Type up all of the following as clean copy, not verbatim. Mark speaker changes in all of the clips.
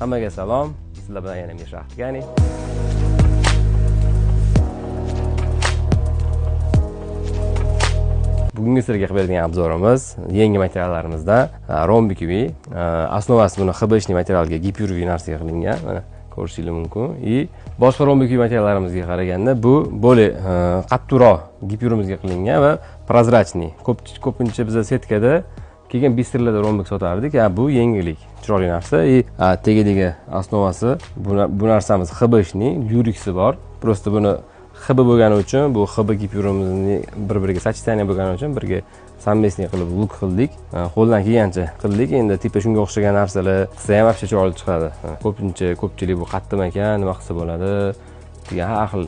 Speaker 1: Hammaga salom. Sizlar bilan yana Mir Shahtigani. Bugungi sizlarga qilib beradigan obzorimiz yangi materiallarimizda Rombi kivi. Asnovasi buni XB materialga gipyurli narsaga qilingan. Mana ko'rishingiz mumkin. Boshqa Rombi kivi materiallarimizga qaraganda bu bo'li qattiqroq gipyurimizga qilingan va prozrachniy. Ko'pincha biz setkada kelgan bistrlarda rombik sotardik. Bu yengillik, chiroyli narsa. Tegidagi asnovasi bu narsamiz XB-ning lyuriksi bor. Prosta buni XB bo'lgani uchun bu XB gipyurimizni bir-biriga sachitaniya bo'lgani uchun birga sammesniy qilib luk qildik. Qo'ldan kelgancha qildik. Endi tipa shunga o'xshagan narsalar qilsa ham afshcha chiroyli chiqadi. Ko'pchilik bu qattiq ekan, nima qilsa bo'ladi degan har xil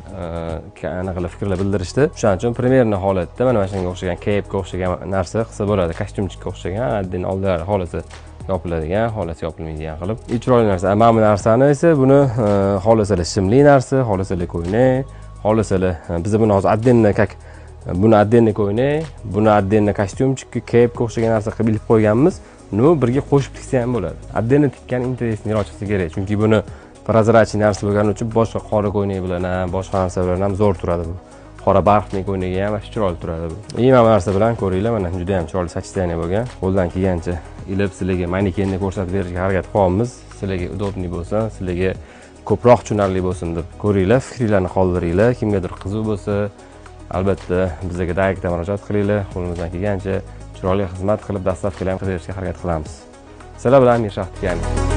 Speaker 1: anaqa fikrlar bildirishdi. Shuning uchun primerni holatda mana shunga o'xshagan kepga o'xshagan narsa qilsa bo'ladi. Kostyumchikka o'xshagan, adden oldilari holasi yopiladigan, holasi yopilmaydigan qilib. Chiroyli narsa. Mana bu narsani esa buni xolasali shimli narsa, xolasali ko'ynak, xolasali biz buni hozir addenni buni addenni ko'ynak, buni addenni kostyumchikka, kepga o'xshagan narsa qilib ilib qo'yganmiz. Buni birga qo'shib tiksa ham bo'ladi. Addenni tikkan interesniroq chiqsa kerak, chunki buni prozrachniy narsa bo'lgani uchun boshqa qora ko'ynak bilan ham, boshqa narsa bilan ham zo'r turadi bu. Qora barqning ko'ynagi ham chiroyli turadi bu. Mana bu narsa bilan ko'ringlar, mana juda ham chiroyli sachitaniya bo'lgan. Qo'ldan kelgancha ilib sizlarga manekenni ko'rsatib berishga harakat qilyapmiz. Sizlarga udobniy bo'lsin, sizlarga ko'proq tushunarli bo'lsin deb ko'ringlar, fikringizni qoldiringlar. Kimgadir qiziq bo'lsa, albatta bizga direktdan murojaat qilinglar. Qo'limizdan kelgancha chiroyli xizmat qilib, dastavkalarni qilib berishga harakat qilamiz. Sizlar bilan Mir Shahtigani.